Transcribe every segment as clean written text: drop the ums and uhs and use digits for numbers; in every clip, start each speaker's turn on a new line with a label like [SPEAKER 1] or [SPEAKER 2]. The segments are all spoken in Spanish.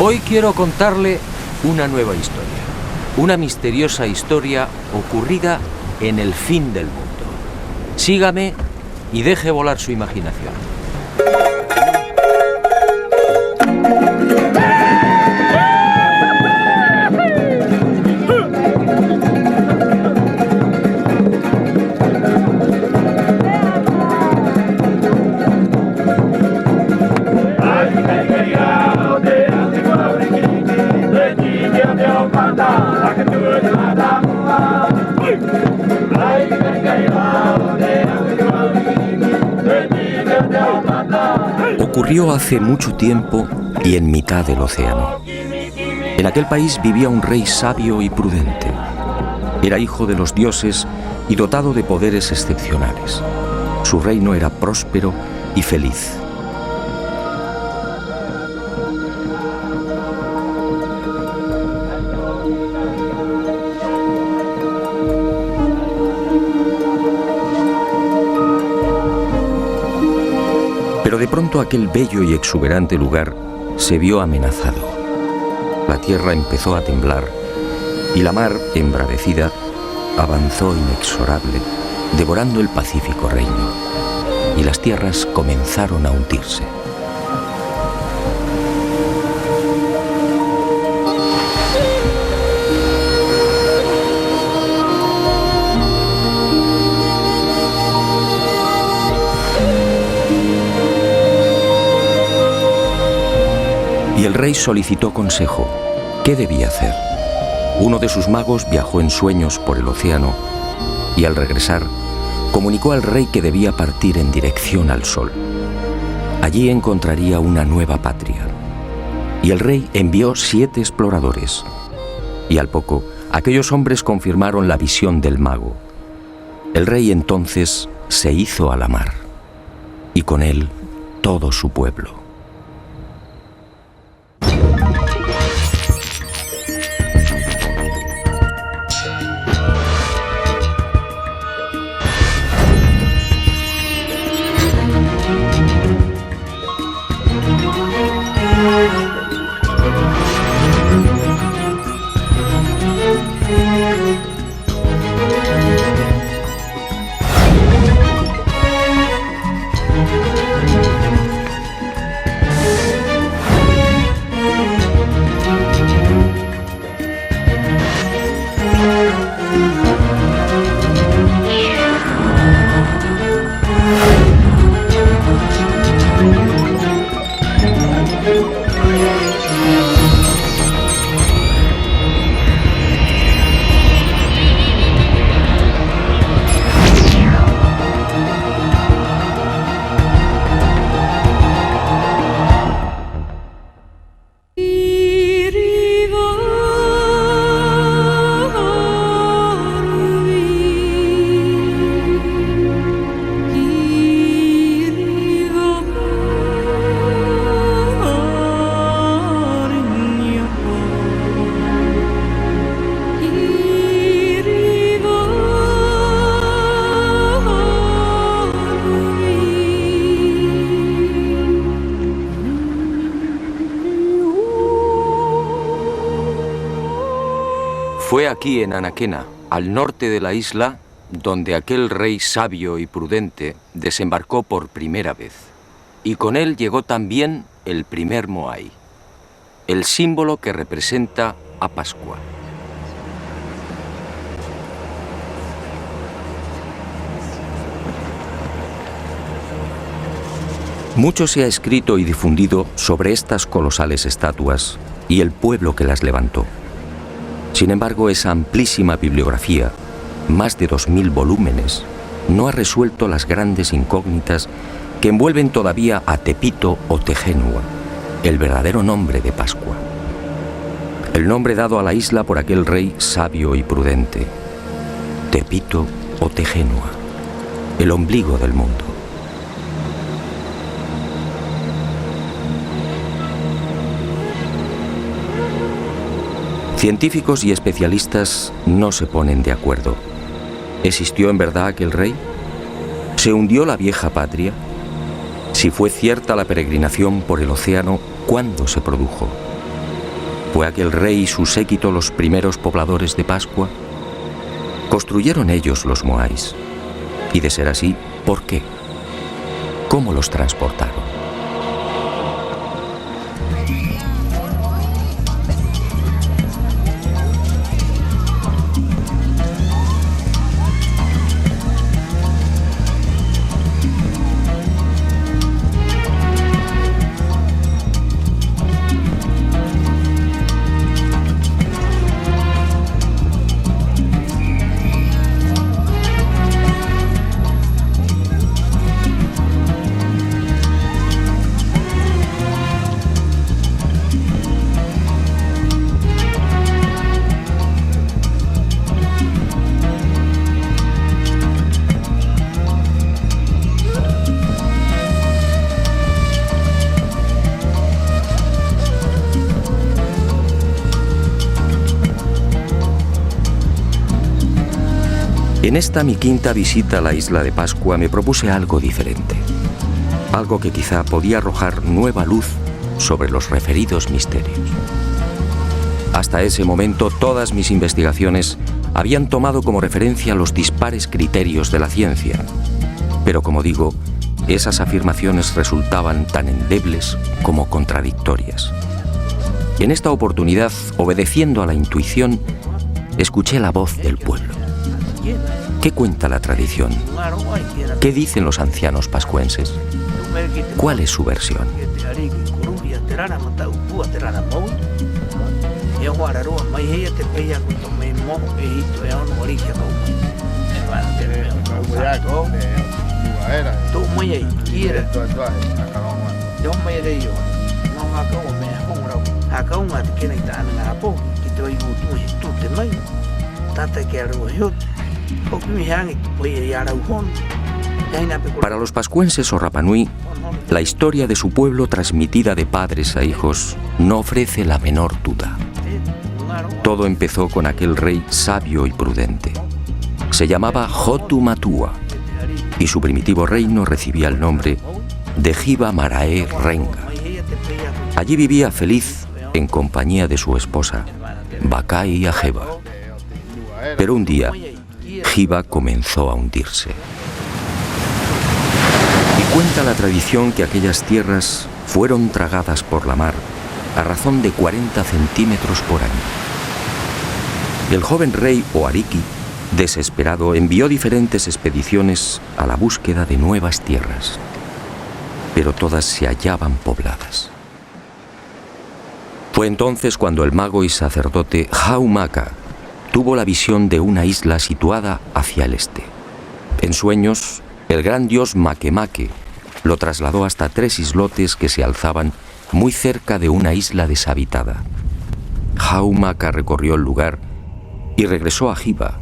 [SPEAKER 1] Hoy quiero contarle una nueva historia, una misteriosa historia ocurrida en el fin del mundo. Sígame y deje volar su imaginación.
[SPEAKER 2] Ocurrió hace mucho tiempo y en mitad del océano. En aquel país vivía un rey sabio y prudente. Era hijo de los dioses y dotado de poderes excepcionales. Su reino era próspero y feliz. Pero de pronto aquel bello y exuberante lugar se vio amenazado. La tierra empezó a temblar y la mar, embravecida, avanzó inexorable, devorando el pacífico reino, y las tierras comenzaron a hundirse. Y el rey solicitó consejo. ¿Qué debía hacer? Uno de sus magos viajó en sueños por el océano y al regresar comunicó al rey que debía partir en dirección al sol. Allí encontraría una nueva patria. Y el rey envió 7 exploradores. Y al poco, aquellos hombres confirmaron la visión del mago. El rey entonces se hizo a la mar, y con él todo su pueblo.
[SPEAKER 1] Fue aquí en Anaquena, al norte de la isla, donde aquel rey sabio y prudente desembarcó por primera vez. Y con él llegó también el primer Moai, el símbolo que representa a Pascua.
[SPEAKER 2] Mucho se ha escrito y difundido sobre estas colosales estatuas y el pueblo que las levantó. Sin embargo, esa amplísima bibliografía, más de 2000 volúmenes, no ha resuelto las grandes incógnitas que envuelven todavía a Tepito o Tejenua, el verdadero nombre de Pascua. El nombre dado a la isla por aquel rey sabio y prudente. Tepito o Tejenua, el ombligo del mundo. Científicos y especialistas no se ponen de acuerdo. ¿Existió en verdad aquel rey? ¿Se hundió la vieja patria? Si fue cierta la peregrinación por el océano, ¿cuándo se produjo? ¿Fue aquel rey y su séquito los primeros pobladores de Pascua? ¿Construyeron ellos los moais? Y de ser así, ¿por qué? ¿Cómo los transportaron? En esta mi quinta visita a la isla de Pascua me propuse algo diferente, algo que quizá podía arrojar nueva luz sobre los referidos misterios. Hasta ese momento todas mis investigaciones habían tomado como referencia los dispares criterios de la ciencia, pero como digo, esas afirmaciones resultaban tan endebles como contradictorias. En esta oportunidad, obedeciendo a la intuición, escuché la voz del pueblo. ¿Qué cuenta la tradición? ¿Qué dicen los ancianos pascuenses? ¿Cuál es su versión? Para los pascuenses o Rapa Nui, la historia de su pueblo transmitida de padres a hijos no ofrece la menor duda. Todo empezó con aquel rey sabio y prudente. Se llamaba Hotu Matua y su primitivo reino recibía el nombre de Hiva Marae Renga. Allí vivía feliz en compañía de su esposa, Bakai Ajeba. Pero un día, Hiva comenzó a hundirse. Y cuenta la tradición que aquellas tierras fueron tragadas por la mar a razón de 40 centímetros por año. El joven rey Oariki, desesperado, envió diferentes expediciones a la búsqueda de nuevas tierras, pero todas se hallaban pobladas. Fue entonces cuando el mago y sacerdote Haumaka tuvo la visión de una isla situada hacia el este. En sueños, el gran dios Makemake lo trasladó hasta 3 islotes que se alzaban muy cerca de una isla deshabitada. Haumaka recorrió el lugar y regresó a Hiva,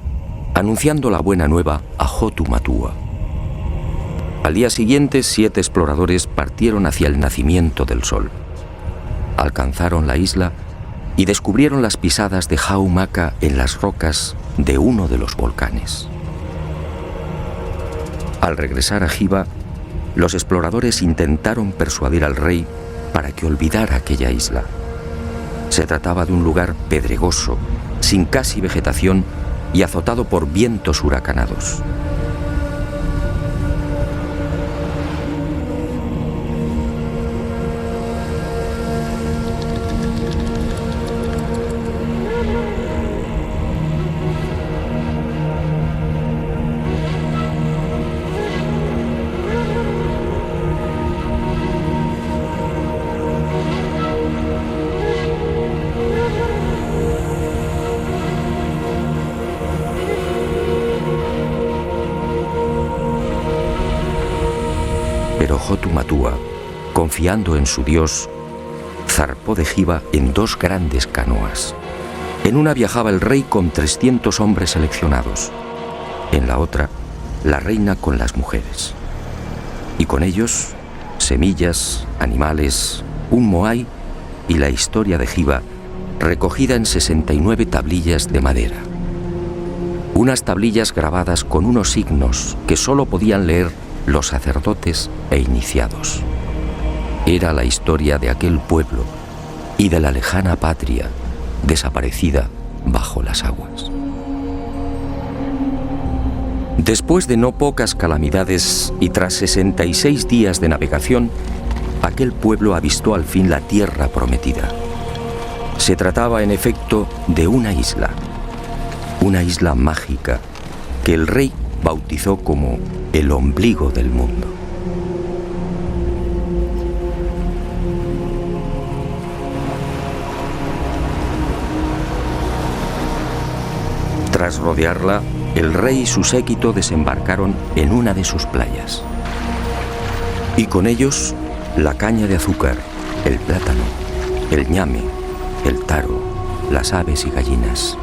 [SPEAKER 2] anunciando la buena nueva a Hotu Matua. Al día siguiente, 7 exploradores partieron hacia el nacimiento del sol. Alcanzaron la isla y descubrieron las pisadas de Haumaka en las rocas de uno de los volcanes. Al regresar a Hiva, los exploradores intentaron persuadir al rey para que olvidara aquella isla. Se trataba de un lugar pedregoso, sin casi vegetación y azotado por vientos huracanados. Pero Hotu Matua, confiando en su dios, zarpó de Hiva en 2 grandes canoas. En una viajaba el rey con 300 hombres seleccionados, en la otra la reina con las mujeres. Y con ellos, semillas, animales, un moai y la historia de Hiva, recogida en 69 tablillas de madera. Unas tablillas grabadas con unos signos que solo podían leer los sacerdotes e iniciados. Era la historia de aquel pueblo y de la lejana patria desaparecida bajo las aguas. Después de no pocas calamidades y tras 66 días de navegación, aquel pueblo avistó al fin la tierra prometida. Se trataba, en efecto, de una isla mágica que el rey bautizó como el ombligo del mundo. Tras rodearla, el rey y su séquito desembarcaron en una de sus playas. Y con ellos, la caña de azúcar, el plátano, el ñame, el taro, las aves y gallinas.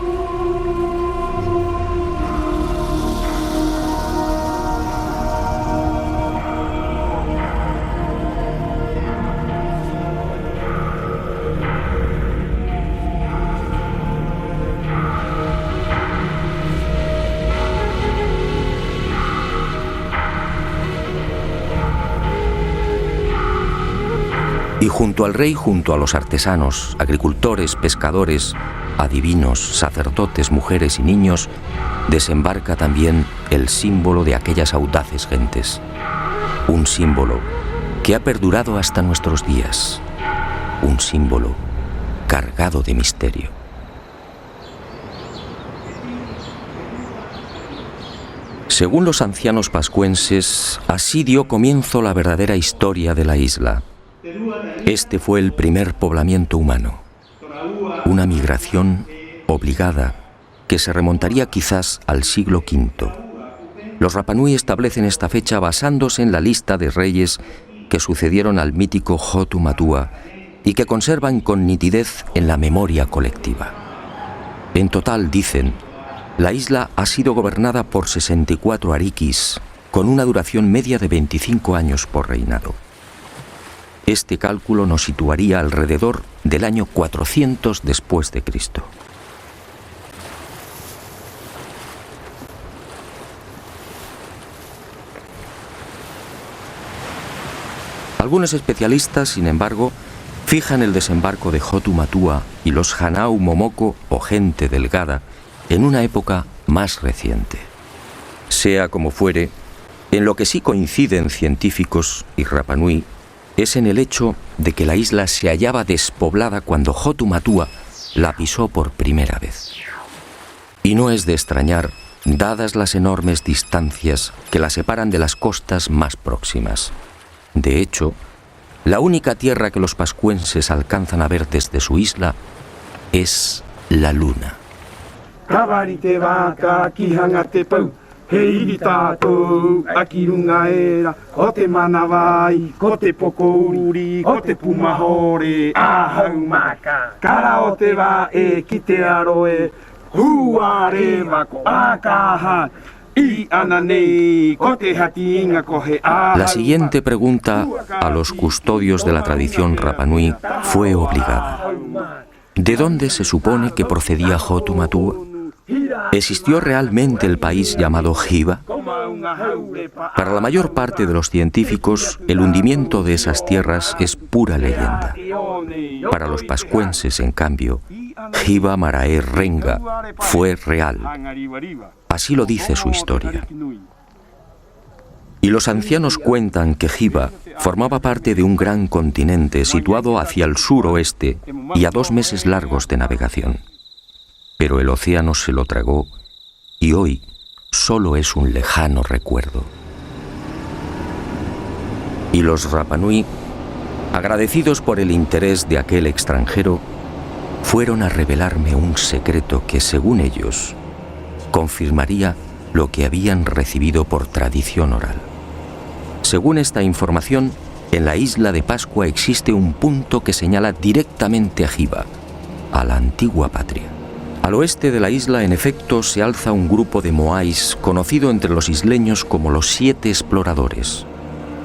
[SPEAKER 2] Y junto al rey, junto a los artesanos, agricultores, pescadores, adivinos, sacerdotes, mujeres y niños, desembarca también el símbolo de aquellas audaces gentes. Un símbolo que ha perdurado hasta nuestros días. Un símbolo cargado de misterio. Según los ancianos pascuenses, así dio comienzo la verdadera historia de la isla. Este fue el primer poblamiento humano, una migración obligada que se remontaría quizás al siglo V. Los Rapanui establecen esta fecha basándose en la lista de reyes que sucedieron al mítico Hotu Matua y que conservan con nitidez en la memoria colectiva. En total, dicen, la isla ha sido gobernada por 64 arikis, con una duración media de 25 años por reinado. Este cálculo nos situaría alrededor del año 400 después de Cristo. Algunos especialistas, sin embargo, fijan el desembarco de Hotu Matua y los Hanau Momoko o gente delgada en una época más reciente. Sea como fuere, en lo que sí coinciden científicos y Rapanui es en el hecho de que la isla se hallaba despoblada cuando Hotu Matua la pisó por primera vez. Y no es de extrañar, dadas las enormes distancias que la separan de las costas más próximas. De hecho, la única tierra que los pascuenses alcanzan a ver desde su isla es la luna.
[SPEAKER 3] Hei tatou, aki runga era, o te manawai, ko te pokouri, o te pumahore, ahau maka. Kara o te wa e ki te aroe, huare wako akaha, I ananei, ko te hatinga kohe ahau.
[SPEAKER 2] La siguiente pregunta a los custodios de la tradición Rapanui fue obligada. ¿De dónde se supone que procedía Hotu Matua? ¿Existió realmente el país llamado Hiva? Para la mayor parte de los científicos, el hundimiento de esas tierras es pura leyenda. Para los pascuenses, en cambio, Hiva Marae Renga fue real. Así lo dice su historia. Y los ancianos cuentan que Hiva formaba parte de un gran continente situado hacia el suroeste y a 2 meses largos de navegación. Pero el océano se lo tragó y hoy solo es un lejano recuerdo. Y los Rapanui, agradecidos por el interés de aquel extranjero, fueron a revelarme un secreto que, según ellos, confirmaría lo que habían recibido por tradición oral. Según esta información, en la isla de Pascua existe un punto que señala directamente a Hiva, a la antigua patria. Al oeste de la isla, en efecto, se alza un grupo de moais conocido entre los isleños como los 7 exploradores.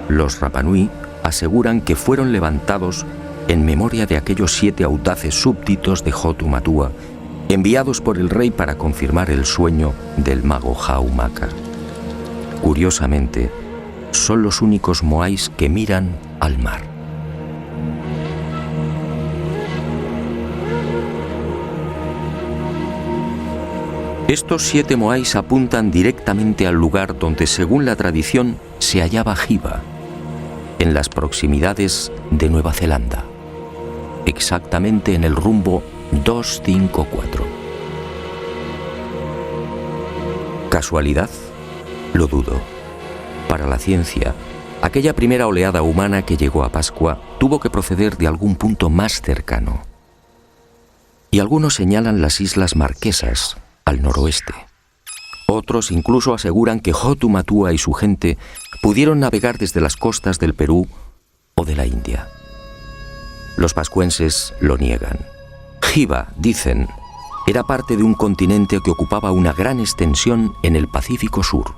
[SPEAKER 2] Los Rapanui aseguran que fueron levantados en memoria de aquellos 7 audaces súbditos de Hotu Matua, enviados por el rey para confirmar el sueño del mago Haumaka. Curiosamente, son los únicos moais que miran al mar. Estos 7 moais apuntan directamente al lugar donde, según la tradición, se hallaba Hiva, en las proximidades de Nueva Zelanda, exactamente en el rumbo 254. ¿Casualidad? Lo dudo. Para la ciencia, aquella primera oleada humana que llegó a Pascua tuvo que proceder de algún punto más cercano. Y algunos señalan las Islas Marquesas, al noroeste. Otros incluso aseguran que Hotu Matua y su gente pudieron navegar desde las costas del Perú o de la India. Los pascuenses lo niegan. Hiva, dicen, era parte de un continente que ocupaba una gran extensión en el Pacífico Sur.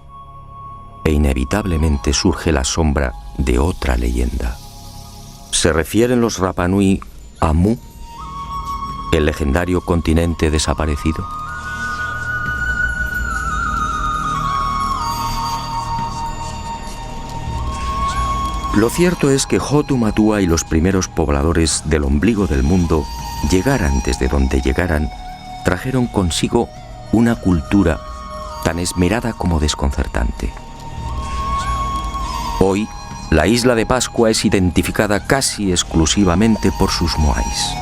[SPEAKER 2] E inevitablemente surge la sombra de otra leyenda. ¿Se refieren los Rapa Nui a Mu, el legendario continente desaparecido? Lo cierto es que Hotu Matua y los primeros pobladores del ombligo del mundo, llegaran desde donde llegaran, trajeron consigo una cultura tan esmerada como desconcertante. Hoy, la isla de Pascua es identificada casi exclusivamente por sus moais.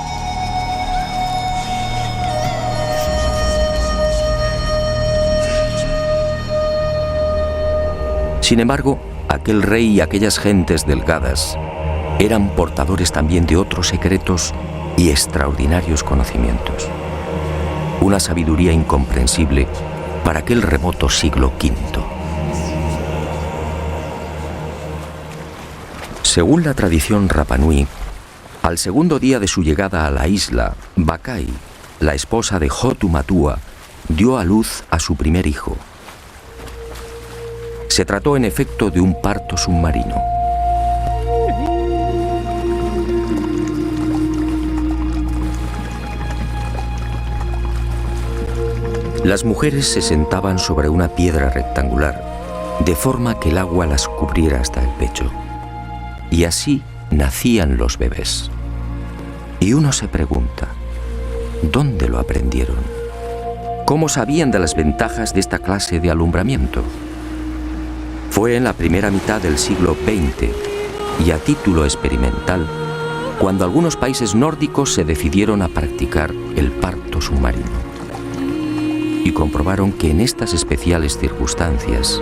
[SPEAKER 2] Sin embargo, aquel rey y aquellas gentes delgadas eran portadores también de otros secretos y extraordinarios conocimientos. Una sabiduría incomprensible para aquel remoto siglo V. Según la tradición Rapa Nui, al segundo día de su llegada a la isla, Bakai, la esposa de Hotu Matua, dio a luz a su primer hijo. Se trató en efecto de un parto submarino. Las mujeres se sentaban sobre una piedra rectangular, de forma que el agua las cubriera hasta el pecho. Y así nacían los bebés. Y uno se pregunta, ¿dónde lo aprendieron? ¿Cómo sabían de las ventajas de esta clase de alumbramiento? Fue en la primera mitad del siglo XX, y a título experimental, cuando algunos países nórdicos se decidieron a practicar el parto submarino. Y comprobaron que en estas especiales circunstancias,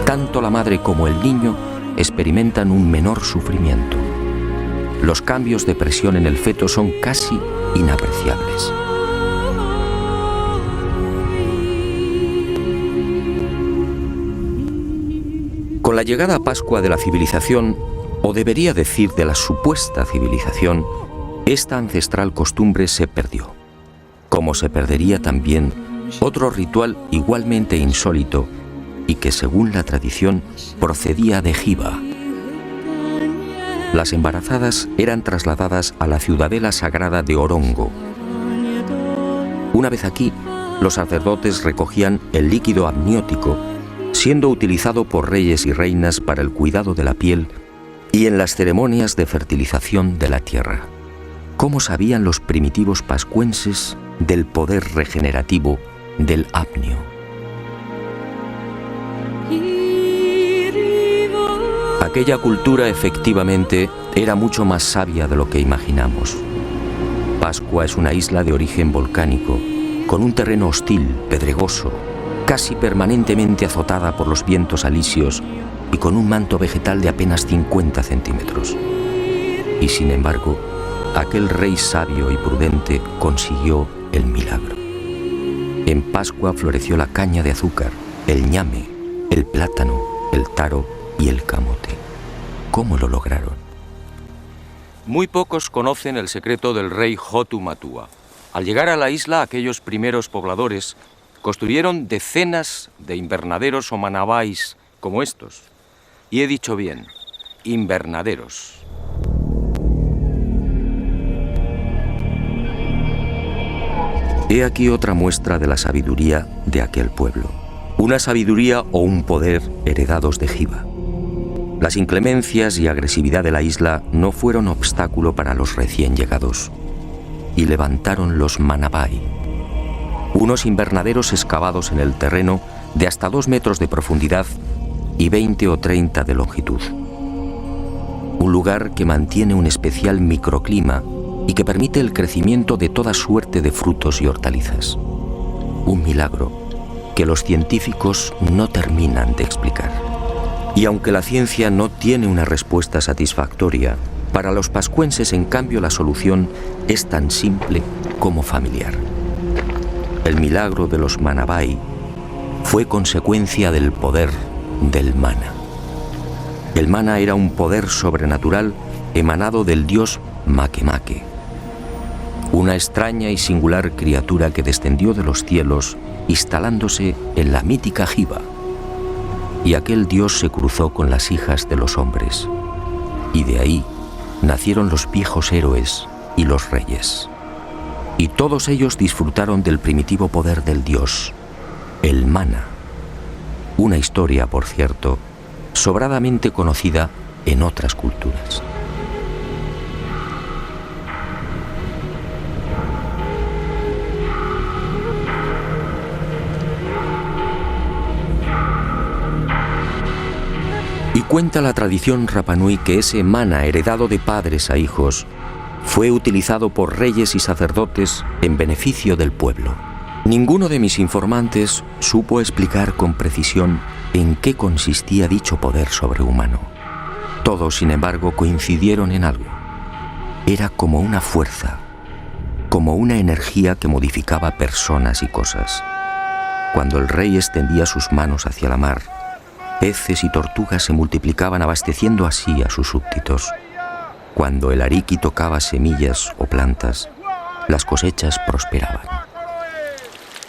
[SPEAKER 2] tanto la madre como el niño experimentan un menor sufrimiento. Los cambios de presión en el feto son casi inapreciables. Con la llegada a Pascua de la civilización, o debería decir de la supuesta civilización, esta ancestral costumbre se perdió, como se perdería también otro ritual igualmente insólito y que, según la tradición, procedía de Hiva. Las embarazadas eran trasladadas a la ciudadela sagrada de Orongo. Una vez aquí, los sacerdotes recogían el líquido amniótico, siendo utilizado por reyes y reinas para el cuidado de la piel y en las ceremonias de fertilización de la tierra. ¿Cómo sabían los primitivos pascuenses del poder regenerativo del apnio? Aquella cultura efectivamente era mucho más sabia de lo que imaginamos. Pascua es una isla de origen volcánico, con un terreno hostil, pedregoso, casi permanentemente azotada por los vientos alisios y con un manto vegetal de apenas 50 centímetros. Y sin embargo, aquel rey sabio y prudente consiguió el milagro. En Pascua floreció la caña de azúcar, el ñame, el plátano, el taro y el camote. ¿Cómo lo lograron?
[SPEAKER 1] Muy pocos conocen el secreto del rey Hotu Matua. Al llegar a la isla, aquellos primeros pobladores construyeron decenas de invernaderos o manabais como estos. Y he dicho bien, invernaderos.
[SPEAKER 2] He aquí otra muestra de la sabiduría de aquel pueblo. Una sabiduría o un poder heredados de Hiva. Las inclemencias y agresividad de la isla no fueron obstáculo para los recién llegados y levantaron los manabai. unos invernaderos excavados en el terreno de hasta 2 metros de profundidad y 20 o 30 de longitud. Un lugar que mantiene un especial microclima y que permite el crecimiento de toda suerte de frutos y hortalizas. Un milagro que los científicos no terminan de explicar. Y aunque la ciencia no tiene una respuesta satisfactoria, para los pascuenses, en cambio, la solución es tan simple como familiar. El milagro de los Manabái fue consecuencia del poder del mana. El mana era un poder sobrenatural emanado del dios Makemake, una extraña y singular criatura que descendió de los cielos instalándose en la mítica Hiva. Y aquel dios se cruzó con las hijas de los hombres, y de ahí nacieron los viejos héroes y los reyes. Y todos ellos disfrutaron del primitivo poder del dios, el mana. Una historia, por cierto, sobradamente conocida en otras culturas. Y cuenta la tradición Rapanui que ese mana heredado de padres a hijos fue utilizado por reyes y sacerdotes en beneficio del pueblo. Ninguno de mis informantes supo explicar con precisión en qué consistía dicho poder sobrehumano. Todos, sin embargo, coincidieron en algo. Era como una fuerza, como una energía que modificaba personas y cosas. Cuando el rey extendía sus manos hacia la mar, peces y tortugas se multiplicaban, abasteciendo así a sus súbditos. Cuando el ariqui tocaba semillas o plantas, las cosechas prosperaban.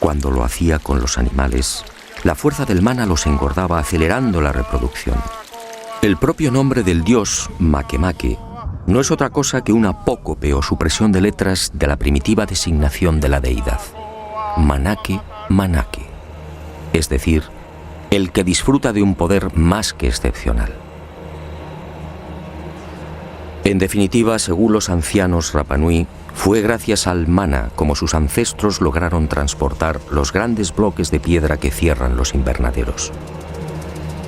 [SPEAKER 2] Cuando lo hacía con los animales, la fuerza del mana los engordaba, acelerando la reproducción. El propio nombre del dios, Makemake, no es otra cosa que una apócope o supresión de letras de la primitiva designación de la deidad. Manake, Manake. Es decir, el que disfruta de un poder más que excepcional. En definitiva, según los ancianos Rapanui, fue gracias al mana como sus ancestros lograron transportar los grandes bloques de piedra que cierran los invernaderos.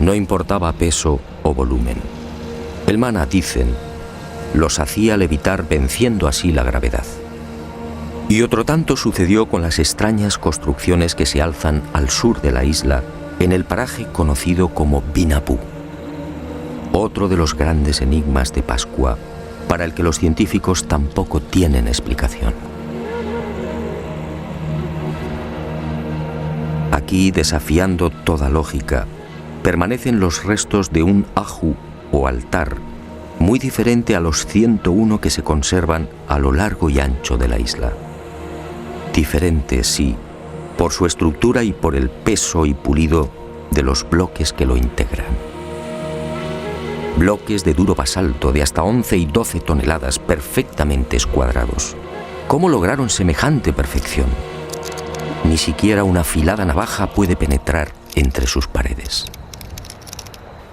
[SPEAKER 2] No importaba peso o volumen. El mana, dicen, los hacía levitar, venciendo así la gravedad. Y otro tanto sucedió con las extrañas construcciones que se alzan al sur de la isla, en el paraje conocido como Binapú. Otro de los grandes enigmas de Pascua, para el que los científicos tampoco tienen explicación. Aquí, desafiando toda lógica, permanecen los restos de un aju o altar, muy diferente a los 101 que se conservan a lo largo y ancho de la isla. Diferente, sí, por su estructura y por el peso y pulido de los bloques que lo integran. Bloques de duro basalto de hasta 11 y 12 toneladas perfectamente escuadrados. ¿Cómo lograron semejante perfección? Ni siquiera una afilada navaja puede penetrar entre sus paredes.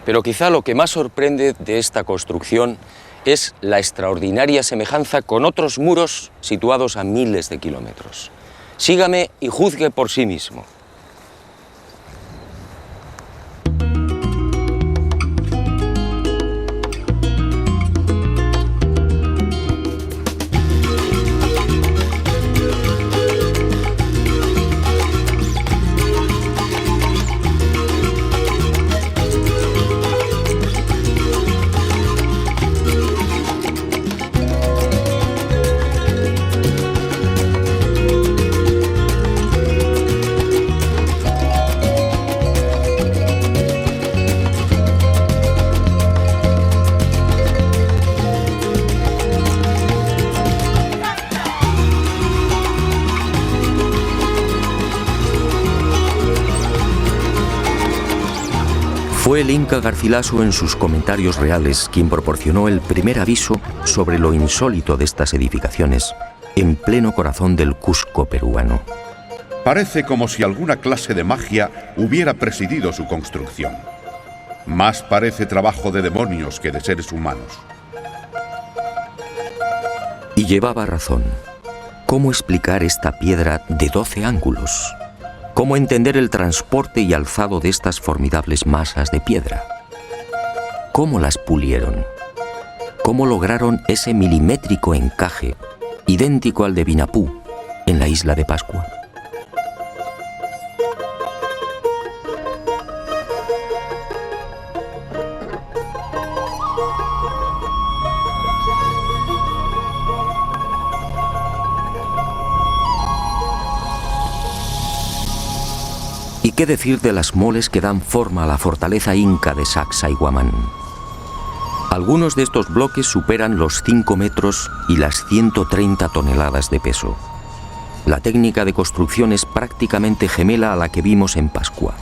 [SPEAKER 1] Pero quizá lo que más sorprende de esta construcción es la extraordinaria semejanza con otros muros situados a miles de kilómetros. Sígame y juzgue por sí mismo.
[SPEAKER 2] Fue el Inca Garcilaso, en sus comentarios reales, quien proporcionó el primer aviso sobre lo insólito de estas edificaciones, en pleno corazón del Cusco peruano.
[SPEAKER 4] Parece como si alguna clase de magia hubiera presidido su construcción. Más parece trabajo de demonios que de seres humanos.
[SPEAKER 2] Y llevaba razón. ¿Cómo explicar esta piedra de 12 ángulos? ¿Cómo entender el transporte y alzado de estas formidables masas de piedra? ¿Cómo las pulieron? ¿Cómo lograron ese milimétrico encaje idéntico al de Vinapú en la isla de Pascua? ¿Y qué decir de las moles que dan forma a la fortaleza inca de Sacsayhuamán? Algunos de estos bloques superan los 5 metros y las 130 toneladas de peso. La técnica de construcción es prácticamente gemela a la que vimos en Pascua.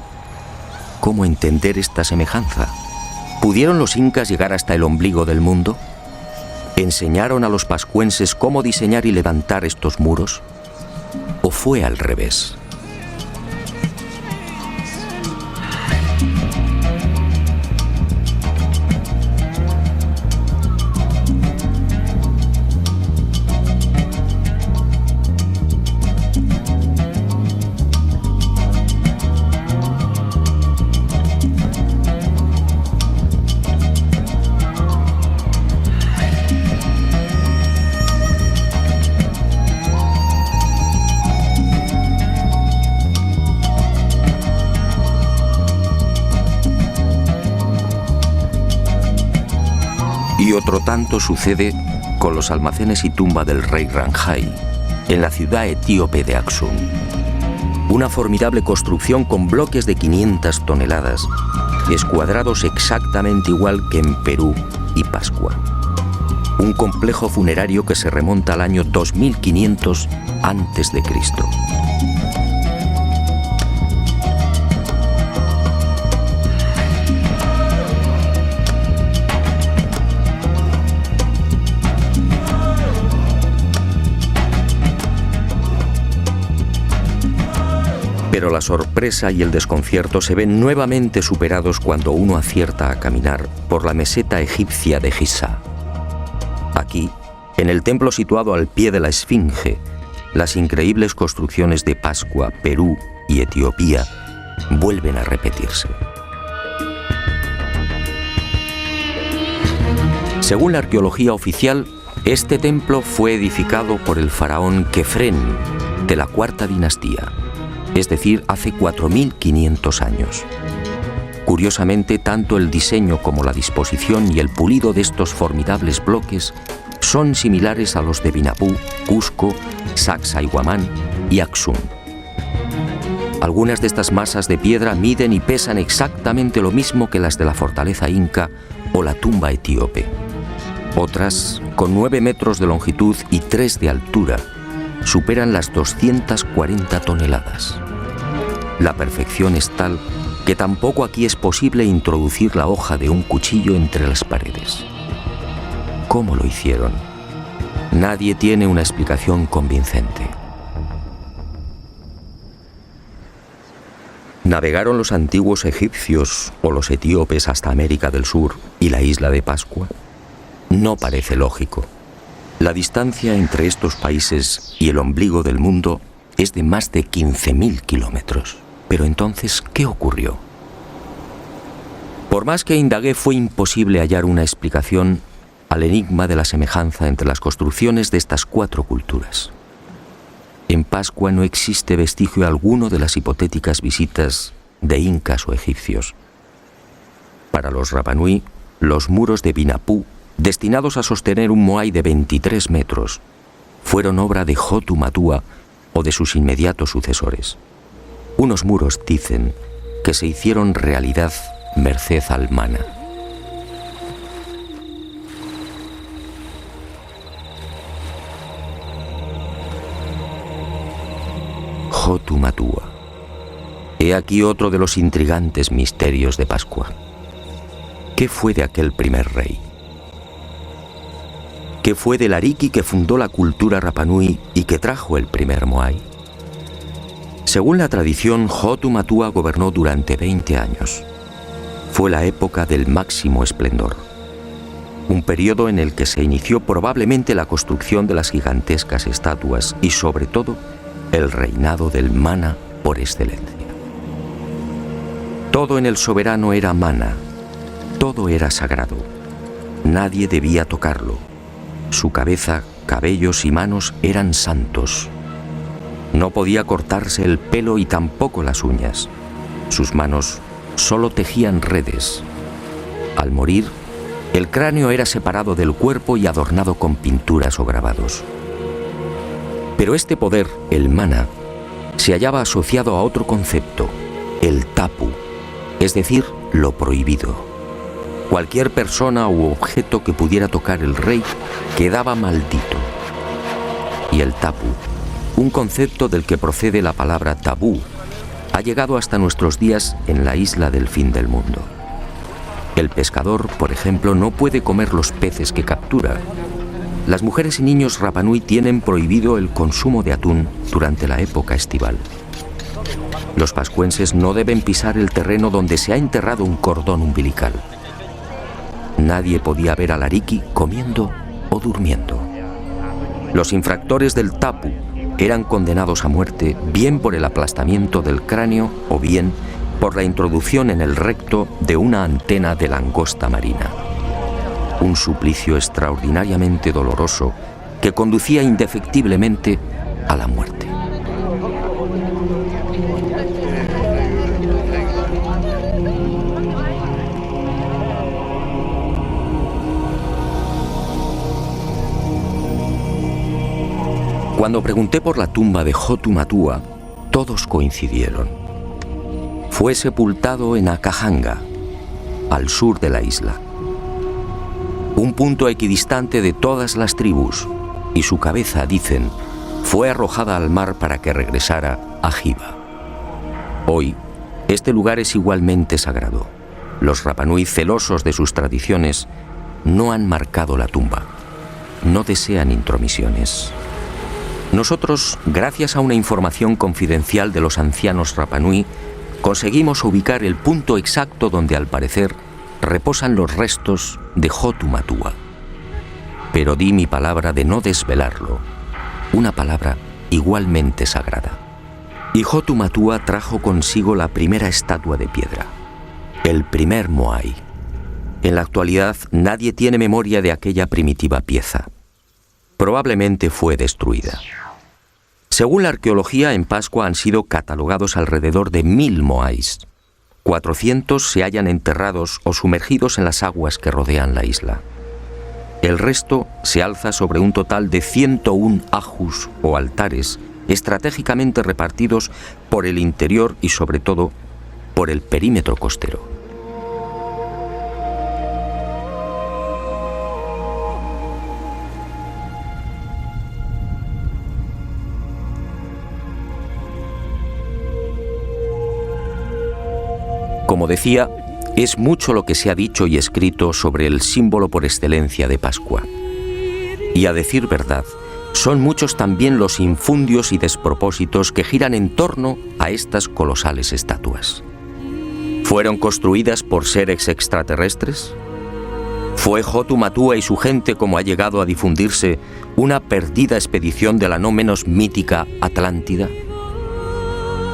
[SPEAKER 2] ¿Cómo entender esta semejanza? ¿Pudieron los incas llegar hasta el ombligo del mundo? ¿Enseñaron a los pascuenses cómo diseñar y levantar estos muros? ¿O fue al revés? Y otro tanto sucede con los almacenes y tumba del rey Ranjai, en la ciudad etíope de Aksum. Una formidable construcción con bloques de 500 toneladas, escuadrados exactamente igual que en Perú y Pascua. Un complejo funerario que se remonta al año 2500 a.C. Pero la sorpresa y el desconcierto se ven nuevamente superados cuando uno acierta a caminar por la meseta egipcia de Giza. Aquí, en el templo situado al pie de la Esfinge, las increíbles construcciones de Pascua, Perú y Etiopía vuelven a repetirse. Según la arqueología oficial, este templo fue edificado por el faraón Kefren de la cuarta dinastía, es decir, hace 4500 años. Curiosamente, tanto el diseño como la disposición y el pulido de estos formidables bloques son similares a los de Vinapú, Cusco, Sacsayhuamán y Aksum. Algunas de estas masas de piedra miden y pesan exactamente lo mismo que las de la fortaleza inca o la tumba etíope. Otras, con 9 metros de longitud y 3 de altura, superan las 240 toneladas. La perfección es tal que tampoco aquí es posible introducir la hoja de un cuchillo entre las paredes. ¿Cómo lo hicieron? Nadie tiene una explicación convincente. ¿Navegaron los antiguos egipcios o los etíopes hasta América del Sur y la isla de Pascua? No parece lógico. La distancia entre estos países y el ombligo del mundo es de más de 15.000 kilómetros. Pero entonces, ¿qué ocurrió? Por más que indagué, fue imposible hallar una explicación al enigma de la semejanza entre las construcciones de estas 4 culturas. En Pascua no existe vestigio alguno de las hipotéticas visitas de incas o egipcios. Para los Rapanui, los muros de Vinapú, destinados a sostener un moai de 23 metros, fueron obra de Hotu Matua o de sus inmediatos sucesores. Unos muros, dicen, que se hicieron realidad merced al mana. Hotu Matua. He aquí otro de los intrigantes misterios de Pascua. ¿Qué fue de aquel primer rey? ¿Qué fue del Ariki que fundó la cultura Rapanui y que trajo el primer moai? Según la tradición, Hotu Matua gobernó durante 20 años. Fue la época del máximo esplendor. un periodo en el que se inició probablemente la construcción de las gigantescas estatuas y, sobre todo, el reinado del mana por excelencia. Todo en el soberano era mana, todo era sagrado, nadie debía tocarlo. Su cabeza, cabellos y manos eran santos. No podía cortarse el pelo y tampoco las uñas. Sus manos solo tejían redes. Al morir, el cráneo era separado del cuerpo y adornado con pinturas o grabados. Pero este poder, el mana, se hallaba asociado a otro concepto, el tapu, es decir, lo prohibido. Cualquier persona u objeto que pudiera tocar el rey quedaba maldito. Y el tapu, un concepto del que procede la palabra tabú, ha llegado hasta nuestros días en la isla del fin del mundo. El pescador, por ejemplo, no puede comer los peces que captura. Las mujeres y niños Rapa Nui tienen prohibido el consumo de atún durante la época estival. Los pascuenses no deben pisar el terreno donde se ha enterrado un cordón umbilical. Nadie podía ver al ariki comiendo o durmiendo. Los infractores del tapu eran condenados a muerte bien por el aplastamiento del cráneo o bien por la introducción en el recto de una antena de langosta marina. Un suplicio extraordinariamente doloroso que conducía indefectiblemente a la muerte. Cuando pregunté por la tumba de Hotu Matua, todos coincidieron. Fue sepultado en Akahanga, al sur de la isla. Un punto equidistante de todas las tribus, y su cabeza, dicen, fue arrojada al mar para que regresara a Hiva. Hoy, este lugar es igualmente sagrado. Los Rapa Nui, celosos de sus tradiciones, no han marcado la tumba. No desean intromisiones. Nosotros, gracias a una información confidencial de los ancianos Rapa Nui, conseguimos ubicar el punto exacto donde, al parecer, reposan los restos de Hotu Matua. Pero di mi palabra de no desvelarlo, una palabra igualmente sagrada. Y Hotu Matua trajo consigo la primera estatua de piedra, el primer moai. En la actualidad nadie tiene memoria de aquella primitiva pieza. Probablemente fue destruida. Según la arqueología, en Pascua han sido catalogados alrededor de 1000 moais. 400 se hallan enterrados o sumergidos en las aguas que rodean la isla. El resto se alza sobre un total de 101 ajus o altares estratégicamente repartidos por el interior y, sobre todo, por el perímetro costero. Como decía, es mucho lo que se ha dicho y escrito sobre el símbolo por excelencia de Pascua. Y a decir verdad, son muchos también los infundios y despropósitos que giran en torno a estas colosales estatuas. ¿Fueron construidas por seres extraterrestres? ¿Fue Hotu Matua y su gente, como ha llegado a difundirse, una perdida expedición de la no menos mítica Atlántida?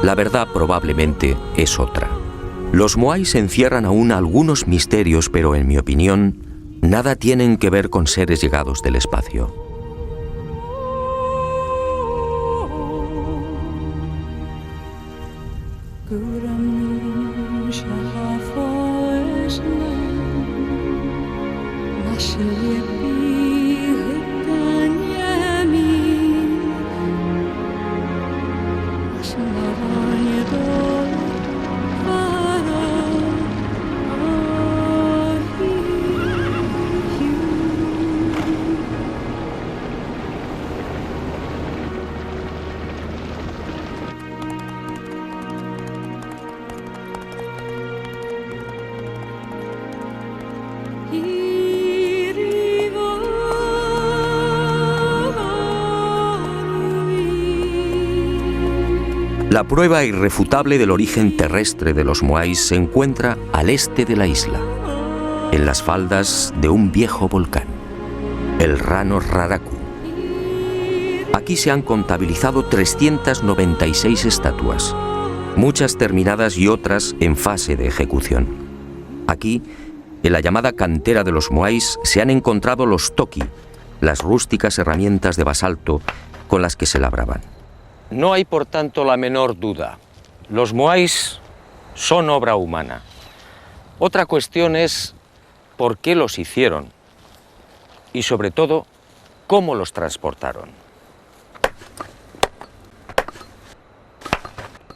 [SPEAKER 2] La verdad probablemente es otra. Los moais encierran aún algunos misterios, pero en mi opinión, nada tienen que ver con seres llegados del espacio. La prueba irrefutable del origen terrestre de los moais se encuentra al este de la isla. en las faldas de un viejo volcán, el Rano Raraku. Aquí se han contabilizado 396 estatuas, muchas terminadas y otras en fase de ejecución. Aquí, en la llamada cantera de los moais, se han encontrado los toki, las rústicas herramientas de basalto con las que se labraban.
[SPEAKER 1] No hay, por tanto, la menor duda. Los moais son obra humana. Otra cuestión es por qué los hicieron y, sobre todo, cómo los transportaron.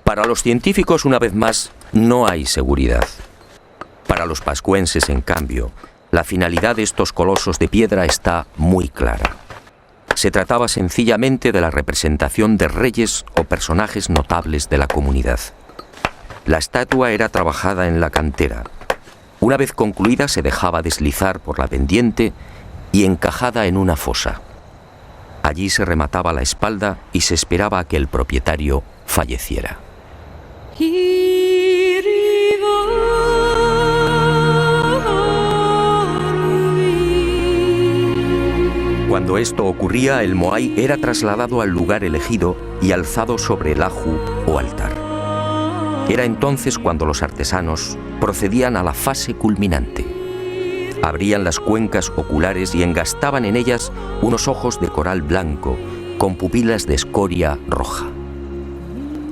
[SPEAKER 2] Para los científicos, una vez más, no hay seguridad. Para los pascuenses, en cambio, la finalidad de estos colosos de piedra está muy clara. Se trataba sencillamente de la representación de reyes o personajes notables de la comunidad. La estatua era trabajada en la cantera. Una vez concluida, se dejaba deslizar por la pendiente y encajada en una fosa. Allí se remataba la espalda y se esperaba a que el propietario falleciera. Cuando esto ocurría, el moai era trasladado al lugar elegido y alzado sobre el aju o altar. Era entonces cuando los artesanos procedían a la fase culminante. Abrían las cuencas oculares y engastaban en ellas unos ojos de coral blanco con pupilas de escoria roja.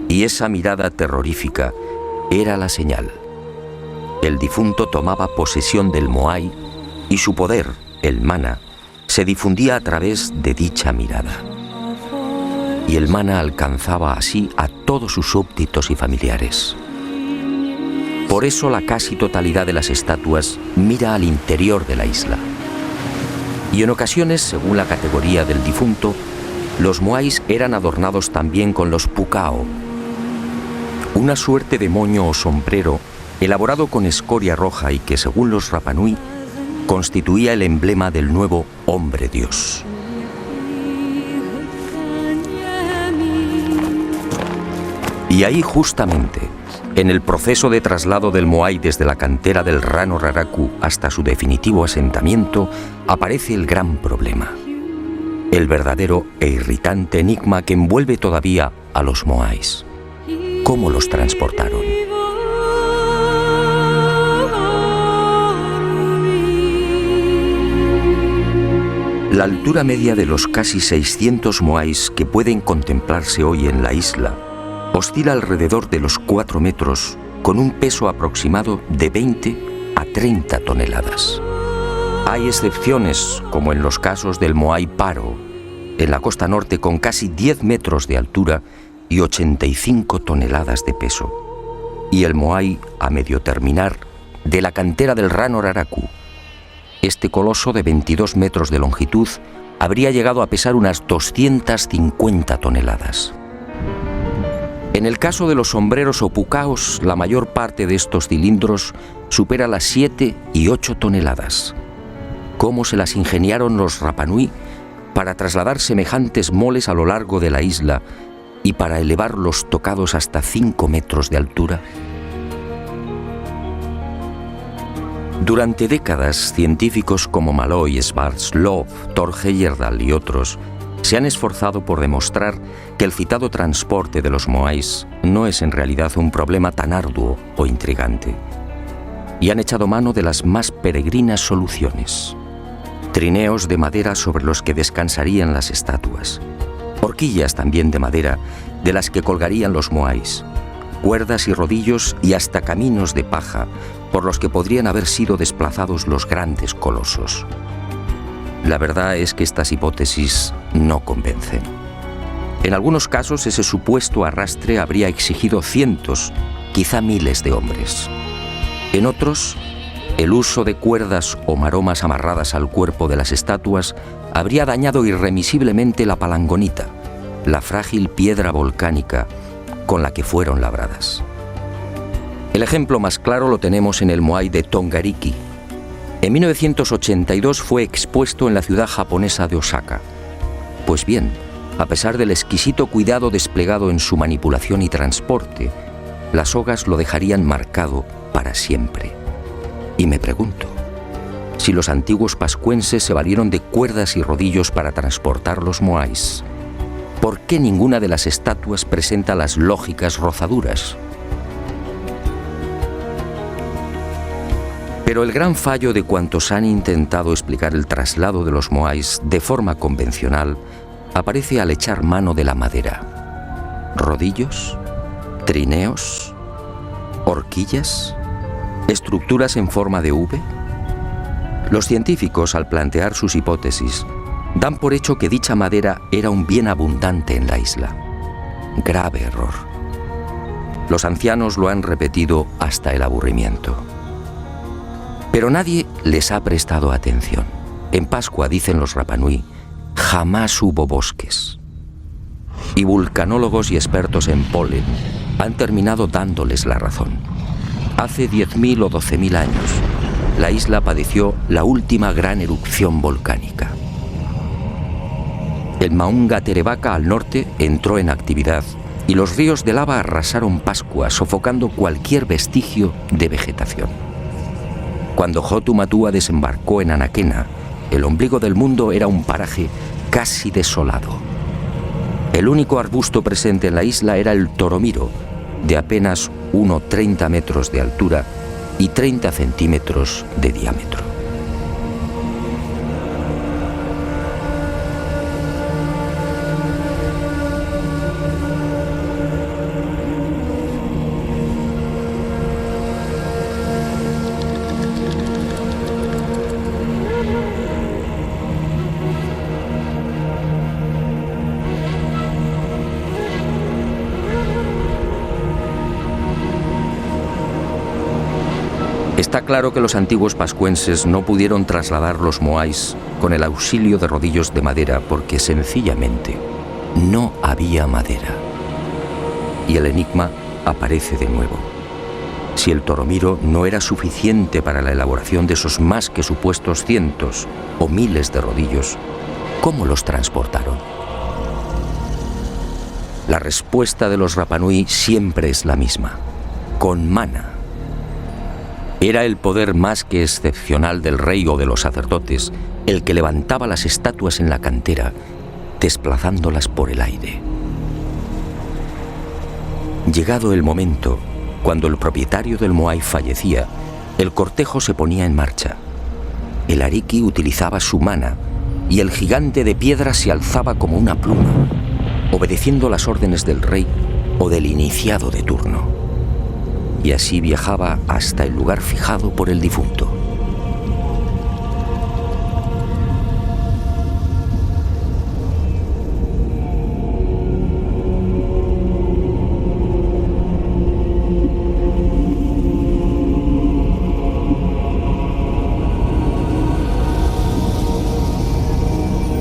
[SPEAKER 2] Y esa mirada terrorífica era la señal. El difunto tomaba posesión del moai y su poder, el mana, se difundía a través de dicha mirada. Y el mana alcanzaba así a todos sus súbditos y familiares. Por eso la casi totalidad de las estatuas mira al interior de la isla. Y en ocasiones, según la categoría del difunto, los moais eran adornados también con los pukao, una suerte de moño o sombrero elaborado con escoria roja y que, según los Rapanui, constituía el emblema del nuevo hombre Dios. Y ahí, justamente, en el proceso de traslado del moai desde la cantera del Rano Raraku hasta su definitivo asentamiento, aparece el gran problema. El verdadero e irritante enigma que envuelve todavía a los moais. ¿Cómo los transportaron? La altura media de los casi 600 moais que pueden contemplarse hoy en la isla oscila alrededor de los 4 metros, con un peso aproximado de 20 a 30 toneladas. Hay excepciones, como en los casos del moai Paro, en la costa norte, con casi 10 metros de altura y 85 toneladas de peso. Y el moai, a medio terminar, de la cantera del Rano Raraku. Este coloso de 22 metros de longitud habría llegado a pesar unas 250 toneladas. En el caso de los sombreros o pucaos, la mayor parte de estos cilindros supera las 7 y 8 toneladas. ¿Cómo se las ingeniaron los Rapanui para trasladar semejantes moles a lo largo de la isla y para elevar los tocados hasta 5 metros de altura? Durante décadas, científicos como Malloy, Schwarzkopf, Thor Heyerdahl y otros se han esforzado por demostrar que el citado transporte de los moais no es en realidad un problema tan arduo o intrigante. Y han echado mano de las más peregrinas soluciones. Trineos de madera sobre los que descansarían las estatuas. Horquillas también de madera de las que colgarían los moais. Cuerdas y rodillos y hasta caminos de paja por los que podrían haber sido desplazados los grandes colosos. La verdad es que estas hipótesis no convencen. En algunos casos, ese supuesto arrastre habría exigido cientos, quizá miles de hombres. En otros, el uso de cuerdas o maromas amarradas al cuerpo de las estatuas habría dañado irremisiblemente la palangonita, la frágil piedra volcánica con la que fueron labradas. El ejemplo más claro lo tenemos en el moai de Tongariki. En 1982 fue expuesto en la ciudad japonesa de Osaka. Pues bien, a pesar del exquisito cuidado desplegado en su manipulación y transporte, las sogas lo dejarían marcado para siempre. Y me pregunto, si los antiguos pascuenses se valieron de cuerdas y rodillos para transportar los moais, ¿por qué ninguna de las estatuas presenta las lógicas rozaduras? Pero el gran fallo de cuantos han intentado explicar el traslado de los moais de forma convencional aparece al echar mano de la madera. ¿Rodillos? ¿Trineos? ¿Horquillas? ¿Estructuras en forma de V? Los científicos, al plantear sus hipótesis, dan por hecho que dicha madera era un bien abundante en la isla. Grave error. Los ancianos lo han repetido hasta el aburrimiento. Pero nadie les ha prestado atención. En Pascua, dicen los Rapanui, jamás hubo bosques. Y vulcanólogos y expertos en polen han terminado dándoles la razón. Hace 10.000 o 12.000 años, la isla padeció la última gran erupción volcánica. El Maunga Terevaca al norte entró en actividad y los ríos de lava arrasaron Pascua, sofocando cualquier vestigio de vegetación. Cuando Hotu Matua desembarcó en Anaquena, el ombligo del mundo era un paraje casi desolado. El único arbusto presente en la isla era el toromiro, de apenas 1,30 metros de altura y 30 centímetros de diámetro. Está claro que los antiguos pascuenses no pudieron trasladar los moais con el auxilio de rodillos de madera porque sencillamente no había madera. Y el enigma aparece de nuevo. Si el toromiro no era suficiente para la elaboración de esos más que supuestos cientos o miles de rodillos, ¿cómo los transportaron? La respuesta de los Rapanui siempre es la misma: con mana. Era el poder más que excepcional del rey o de los sacerdotes el que levantaba las estatuas en la cantera, desplazándolas por el aire. Llegado el momento, cuando el propietario del moai fallecía, el cortejo se ponía en marcha. El ariki utilizaba su mana y el gigante de piedra se alzaba como una pluma, obedeciendo las órdenes del rey o del iniciado de turno. Y así viajaba hasta el lugar fijado por el difunto.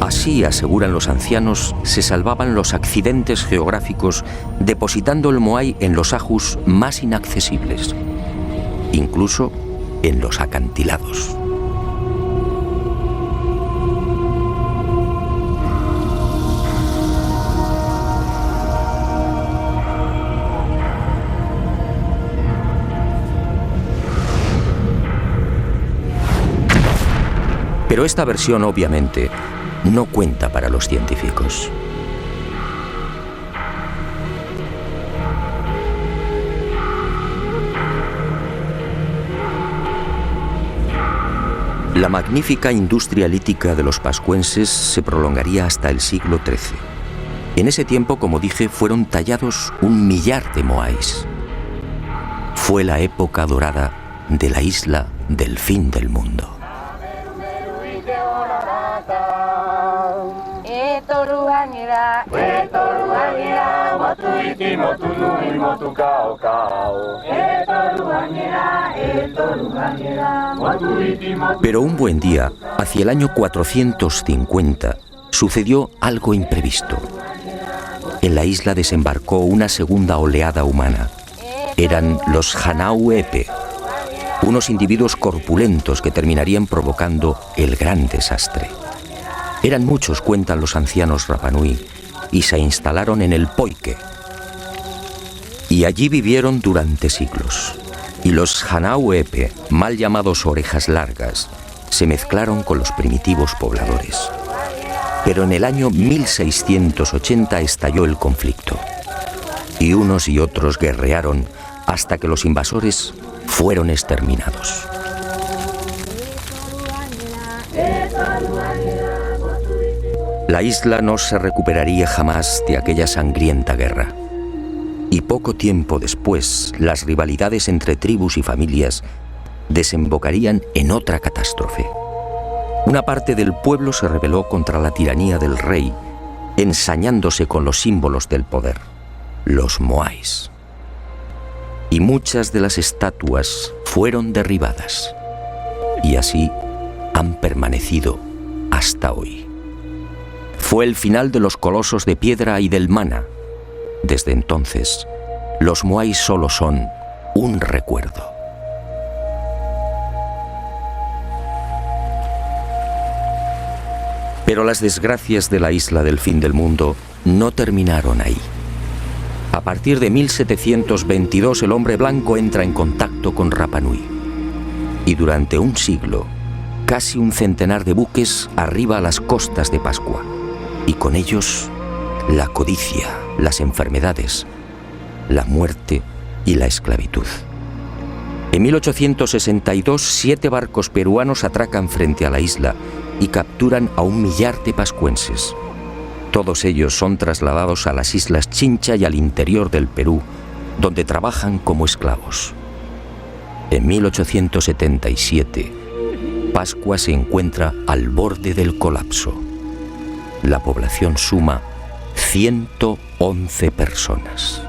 [SPEAKER 2] Así, aseguran los ancianos, se salvaban los accidentes geográficos depositando el moai en los ajus más inaccesibles, incluso en los acantilados. Pero esta versión, obviamente, no cuenta para los científicos. La magnífica industria lítica de los pascuenses se prolongaría hasta el siglo XIII. En ese tiempo, como dije, fueron tallados 1 millar de moais. Fue la época dorada de la isla del fin del mundo. Pero un buen día, hacia el año 450, sucedió algo imprevisto. En la isla desembarcó una segunda oleada humana. Eran los Hanau Epe, unos individuos corpulentos que terminarían provocando el gran desastre. Eran muchos, cuentan los ancianos Rapanui, y se instalaron en el Poike. Y allí vivieron durante siglos. Y los Hanau Epe, mal llamados orejas largas, se mezclaron con los primitivos pobladores. Pero en el año 1680 estalló el conflicto, y unos y otros guerrearon hasta que los invasores fueron exterminados. La isla no se recuperaría jamás de aquella sangrienta guerra. Y poco tiempo después, las rivalidades entre tribus y familias desembocarían en otra catástrofe. Una parte del pueblo se rebeló contra la tiranía del rey, ensañándose con los símbolos del poder, los moais. Y muchas de las estatuas fueron derribadas. Y así han permanecido hasta hoy. Fue el final de los colosos de piedra y del mana. Desde entonces, los moais solo son un recuerdo. Pero las desgracias de la isla del fin del mundo no terminaron ahí. A partir de 1722 el hombre blanco entra en contacto con Rapa Nui. Y durante un siglo, casi un centenar de buques arriba a las costas de Pascua. Y con ellos, la codicia, las enfermedades, la muerte y la esclavitud. En 1862, 7 barcos peruanos atracan frente a la isla y capturan a 1 millar de pascuenses. Todos ellos son trasladados a las islas Chincha y al interior del Perú, donde trabajan como esclavos. En 1877, Pascua se encuentra al borde del colapso. La población suma 111 personas.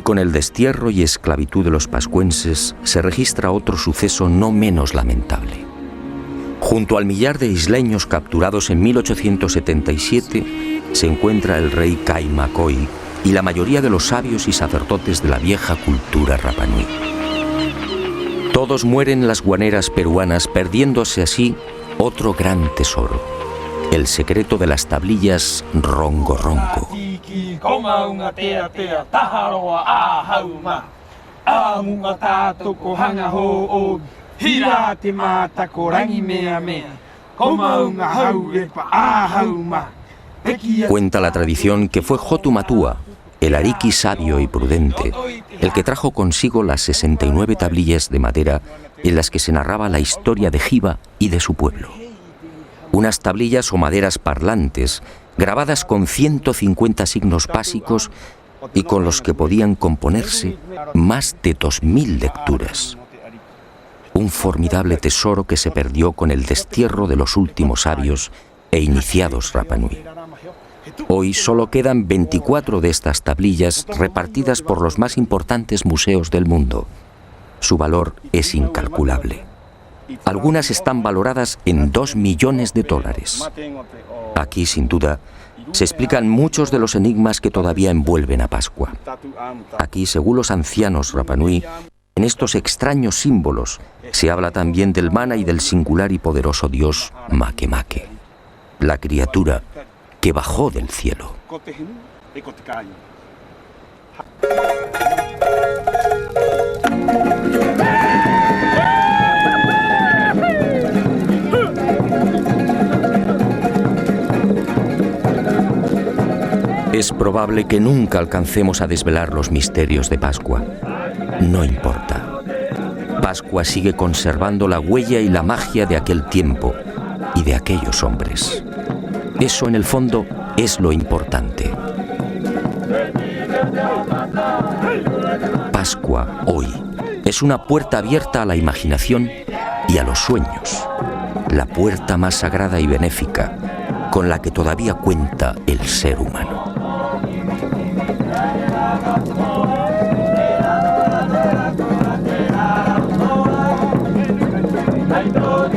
[SPEAKER 2] Con el destierro y esclavitud de los pascuenses se registra otro suceso no menos lamentable. Junto al millar de isleños capturados en 1877 se encuentra el rey Caimacoy y la mayoría de los sabios y sacerdotes de la vieja cultura Rapa Nui. Todos mueren en las guaneras peruanas, perdiéndose así otro gran tesoro, el secreto de las tablillas Rongo Rongo. Cuenta la tradición que fue Hotu Matua, el ariqui sabio y prudente, el que trajo consigo las 69 tablillas de madera en las que se narraba la historia de Jiva y de su pueblo. Unas tablillas o maderas parlantes, grabadas con 150 signos básicos y con los que podían componerse más de 2000 lecturas. Un formidable tesoro que se perdió con el destierro de los últimos sabios e iniciados Rapa Nui. Hoy solo quedan 24 de estas tablillas repartidas por los más importantes museos del mundo. Su valor es incalculable. Algunas están valoradas en $2 millones. Aquí, sin duda, se explican muchos de los enigmas que todavía envuelven a Pascua. Aquí, según los ancianos Rapa Nui, en estos extraños símbolos se habla también del mana y del singular y poderoso dios Makemake, la criatura que bajó del cielo. Es probable que nunca alcancemos a desvelar los misterios de Pascua. No importa. Pascua sigue conservando la huella y la magia de aquel tiempo y de aquellos hombres. Eso, en el fondo, es lo importante. Pascua, hoy, es una puerta abierta a la imaginación y a los sueños, la puerta más sagrada y benéfica con la que todavía cuenta el ser humano.
[SPEAKER 5] Ay, no,